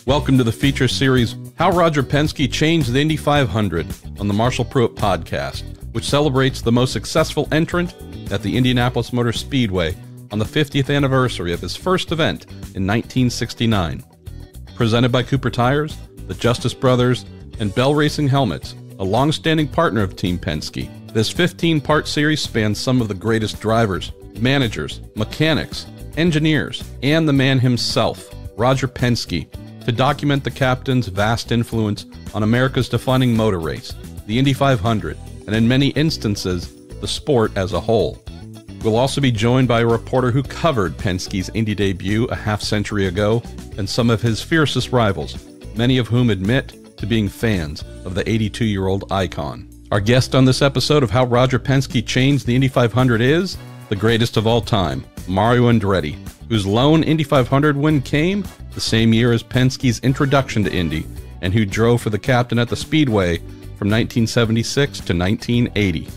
Welcome to the feature series, How Roger Penske Changed the Indy 500 on the Marshall Pruitt podcast, which celebrates the most successful entrant at the Indianapolis Motor Speedway on the 50th anniversary of his first event in 1969. Presented by Cooper Tires, the Justice Brothers, and Bell Racing Helmets, a long-standing partner of Team Penske. This 15-part series spans some of the greatest drivers, managers, mechanics, engineers, and the man himself, Roger Penske, to document the captain's vast influence on America's defining motor race, the Indy 500, and in many instances, the sport as a whole. We'll also be joined by a reporter who covered Penske's Indy debut a half-century ago and some of his fiercest rivals, many of whom admit to being fans of the 82-year-old icon. Our guest on this episode of How Roger Penske Changed the Indy 500 is the greatest of all time, Mario Andretti, whose lone Indy 500 win came the same year as Penske's introduction to Indy, and who drove for the captain at the Speedway from 1976 to 1980.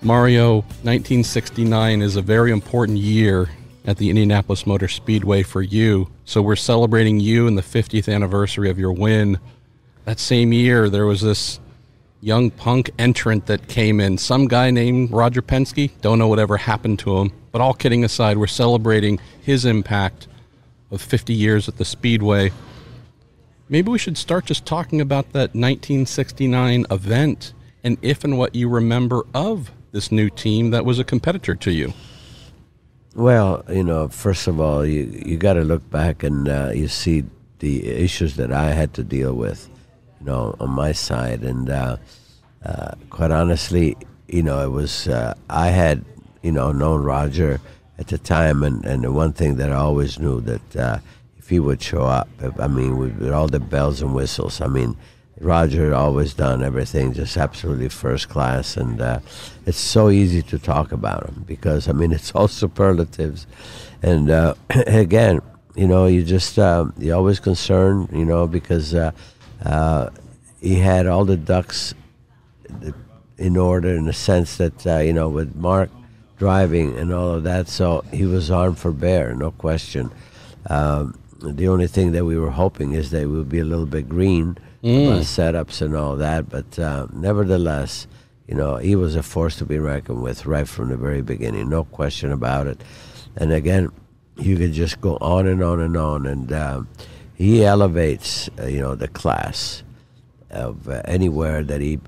Mario, 1969 is a very important year at the Indianapolis Motor Speedway for you, so we're celebrating you and the 50th anniversary of your win. That same year, there was this young punk entrant that came in, some guy named Roger Penske. Don't know whatever happened to him, but all kidding aside, we're celebrating his impact of 50 years at the Speedway. Maybe we should start just talking about that 1969 event and if and what you remember of this new team that was a competitor to you. Well, first of all, you got to look back and you see the issues that I had to deal with, on my side. And quite honestly, it was, I had, known Roger at the time. And the one thing that I always knew that if he would show up, with all the bells and whistles, Roger had always done everything just absolutely first class, and it's so easy to talk about him because, it's all superlatives. And again, you just, you're always concerned, because he had all the ducks in order in the sense that, with Mark driving and all of that, so he was armed for bear, no question. The only thing that we were hoping is they would be a little bit green, setups and all that, but nevertheless, he was a force to be reckoned with right from the very beginning, no question about it. And again, you could just go on and on and on, and he elevates, the class of anywhere that he,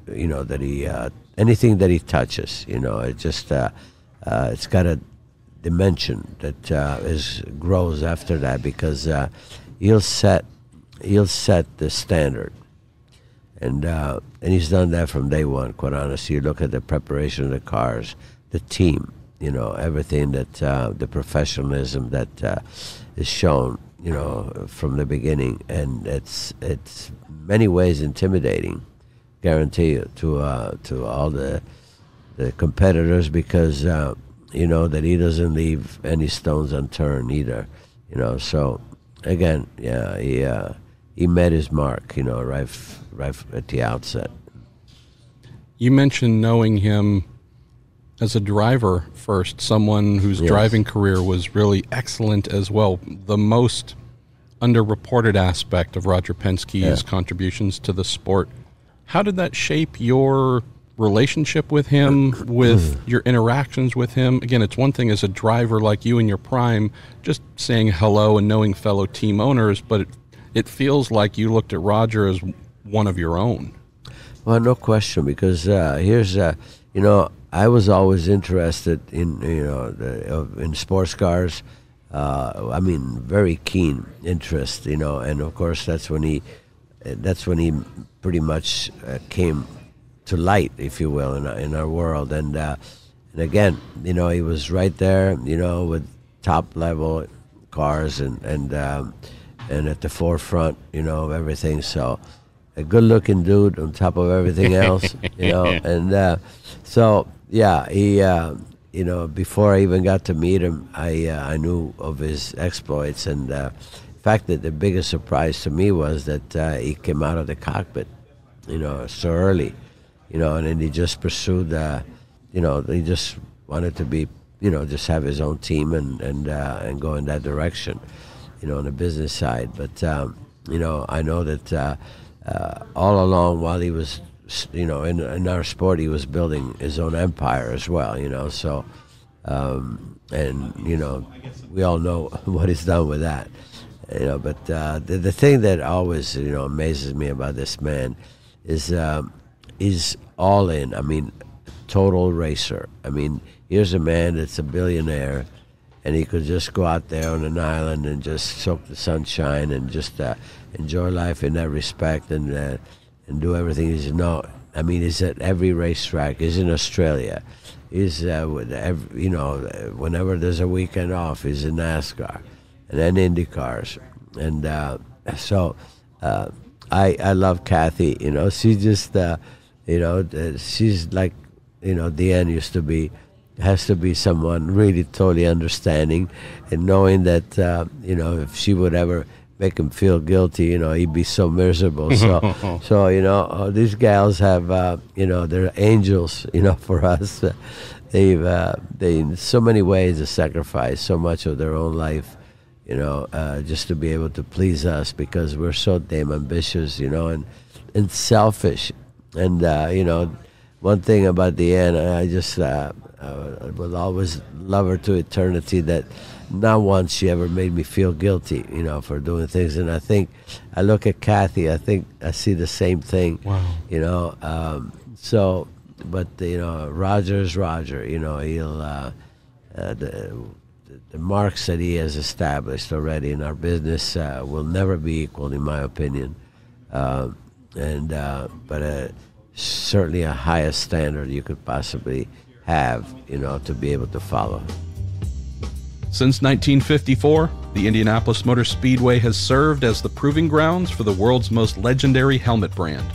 anything that he touches, it just, it's got a dimension that grows after that because he'll set the standard. And he's done that from day one, quite honestly. You look at the preparation of the cars, the team, everything that the professionalism that is shown, from the beginning. And it's many ways intimidating, guarantee you, to all the competitors because, that he doesn't leave any stones unturned either, So, again, yeah, he met his mark, right at the outset. You mentioned knowing him as a driver first, someone whose driving career was really excellent as well. The most underreported aspect of Roger Penske's contributions to the sport. How did that shape your relationship with him, with your interactions with him? Again, it's one thing as a driver like you in your prime, just saying hello and knowing fellow team owners, but it feels like you looked at Roger as one of your own. Well, no question, because here's, I was always interested in, in sports cars. Very keen interest, and of course that's when he pretty much came to light, if you will, in our world. And again, he was right there, with top level cars and at the forefront, of everything. So a good-looking dude on top of everything else, And so, yeah, he, before I even got to meet him, I knew of his exploits. And in fact, that the biggest surprise to me was that he came out of the cockpit, so early, and then he just pursued, he just wanted to be, just have his own team and go in that direction. on the business side. But I know that all along while he was, in our sport, he was building his own empire as well. So we all know what he's done with that. But the thing that always amazes me about this man is he's all in. I mean, total racer. I mean, here's a man that's a billionaire, and he could just go out there on an island and just soak the sunshine and just enjoy life in that respect and do everything. He's at every racetrack. He's in Australia. He's whenever there's a weekend off, he's in NASCAR and then Indy cars. And so I love Kathy. She just she's like Deanne used to be. Has to be someone really totally understanding and knowing that if she would ever make him feel guilty, he'd be so miserable. So these gals have they're angels, for us. They in so many ways have sacrificed so much of their own life, just to be able to please us because we're so damn ambitious, and selfish. And one thing about Deanne, I just will always love her to eternity, that not once she ever made me feel guilty, for doing things. And I think, I look at Kathy, I think I see the same thing. Wow. But Roger's Roger, he'll, the marks that he has established already in our business will never be equaled, in my opinion. But certainly a highest standard you could possibly have, to be able to follow. Since 1954, the Indianapolis Motor Speedway has served as the proving grounds for the world's most legendary helmet brand.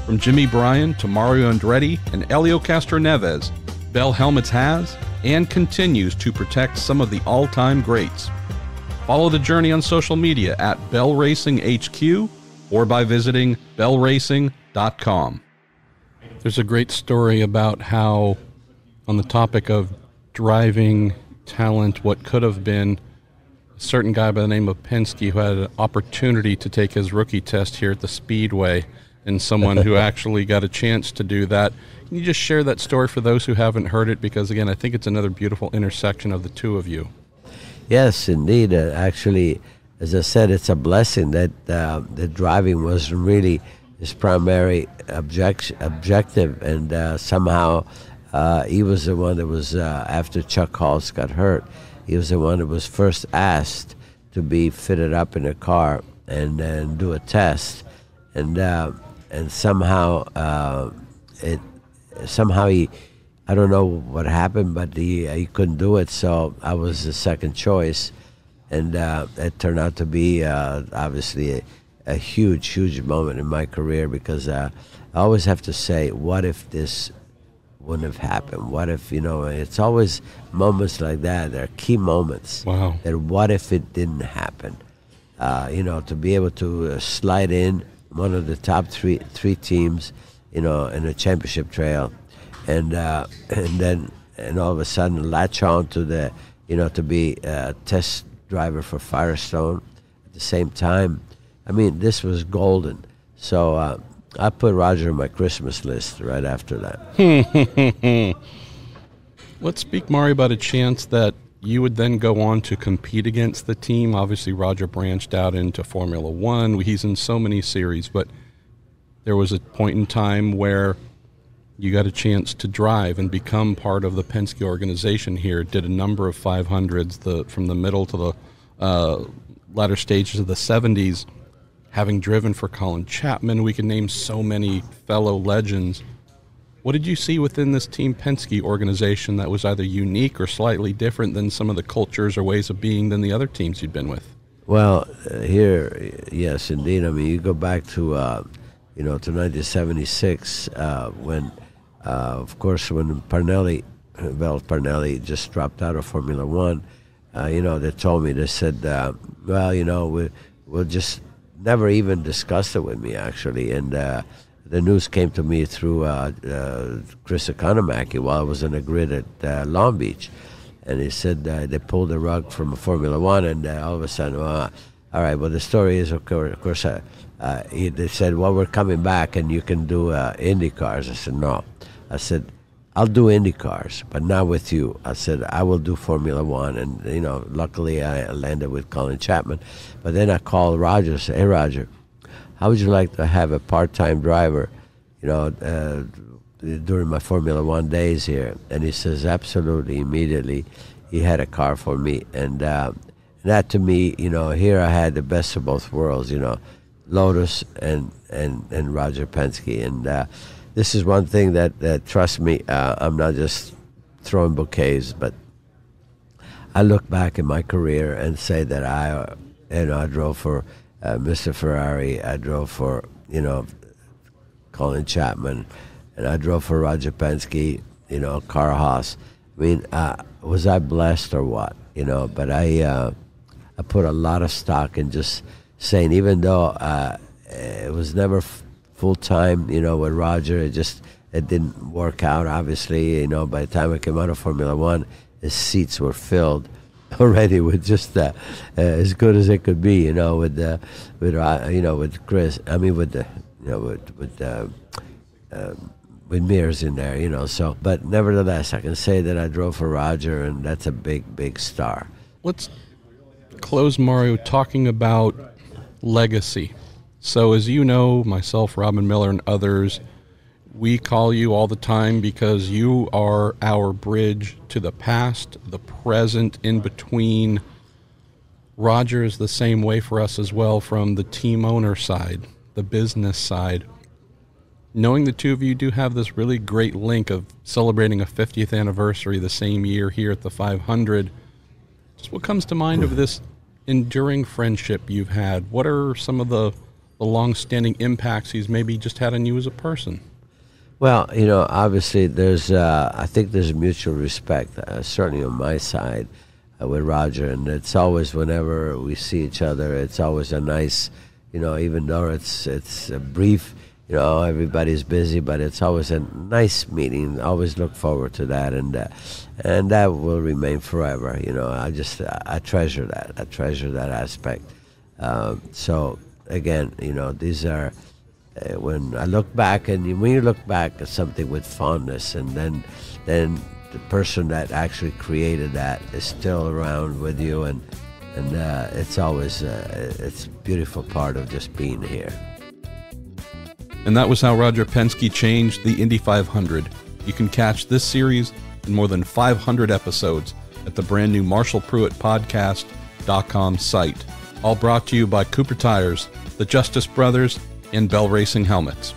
From Jimmy Bryan to Mario Andretti and Helio Castroneves, Bell Helmets has and continues to protect some of the all-time greats. Follow the journey on social media at Bell Racing HQ or by visiting bellracing.com. There's a great story about how, on the topic of driving talent, what could have been, a certain guy by the name of Penske who had an opportunity to take his rookie test here at the Speedway, and someone who actually got a chance to do that. Can you just share that story for those who haven't heard it? Because, again, I think it's another beautiful intersection of the two of you. Yes, indeed. Actually, as I said, it's a blessing that the driving was really his primary objective, and somehow he was the one that was, after Chuck Halls got hurt, he was the one that was first asked to be fitted up in a car and do a test, and somehow he, I don't know what happened, but he couldn't do it, so I was the second choice, and it turned out to be obviously a huge moment in my career, because I always have to say, what if this wouldn't have happened? What if, it's always moments like that. There are key moments. Wow. That what if it didn't happen? To be able to slide in one of the top three teams, in a championship trail, and then all of a sudden latch on to the, to be a test driver for Firestone at the same time. I mean, this was golden. So I put Roger on my Christmas list right after that. Let's speak, Mario, about a chance that you would then go on to compete against the team. Obviously, Roger branched out into Formula One. He's in so many series, but there was a point in time where you got a chance to drive and become part of the Penske organization here. Did a number of 500s from the middle to the latter stages of the 70s. Having driven for Colin Chapman, we can name so many fellow legends. What did you see within this Team Penske organization that was either unique or slightly different than some of the cultures or ways of being than the other teams you'd been with? Well, here, yes, indeed. I mean, you go back to, to 1976 when, of course, when Val Parnelli just dropped out of Formula One. They told me, they said, we'll just never even discussed it with me, actually. And the news came to me through Chris Economaki while I was on the grid at Long Beach. And he said they pulled the rug from Formula One, and all of a sudden, all right, well, the story is, of course, they said, well, we're coming back, and you can do Indy cars. I said, no. I said, I'll do Indy cars, but not with you. I said, I will do Formula One. And, luckily I landed with Colin Chapman. But then I called Roger and said, hey, Roger, how would you like to have a part-time driver, during my Formula One days here? And he says, absolutely, immediately. He had a car for me. And that to me, here I had the best of both worlds, Lotus and Roger Penske. And this is one thing that trust me, I'm not just throwing bouquets, but I look back in my career and say that I drove for Mr. Ferrari, I drove for, Colin Chapman, and I drove for Roger Penske, Carl Haas. I mean, was I blessed or what? But I put a lot of stock in just saying, even though it was never full-time, with Roger, it didn't work out, obviously. By the time I came out of Formula One, his seats were filled already with just as good as it could be, with Chris. I mean, with Mears in there, So, but nevertheless, I can say that I drove for Roger, and that's a big, big star. Let's close, Mario, talking about legacy. So, as you know, myself, Robin Miller, and others, we call you all the time because you are our bridge to the past, the present, in between. Roger is the same way for us as well, from the team owner side, the business side. Knowing the two of you do have this really great link of celebrating a 50th anniversary the same year here at the 500, just what comes to mind of this enduring friendship you've had? What are some of the long-standing impacts he's maybe just had on you as a person? Well, obviously I think there's mutual respect, certainly on my side with Roger, and it's always, whenever we see each other, it's always a nice, even though it's a brief, everybody's busy, but it's always a nice meeting. Always look forward to that, and that will remain forever. I treasure that. I treasure that aspect. So again, these are when I look back, and when you look back at something with fondness, and then the person that actually created that is still around with you, and it's always it's a beautiful part of just being here. And that was how Roger Penske changed the Indy 500. You can catch this series and more than 500 episodes at the brand new MarshallPruittPodcast.com site. All brought to you by Cooper Tires, the Justice Brothers, and Bell Racing Helmets.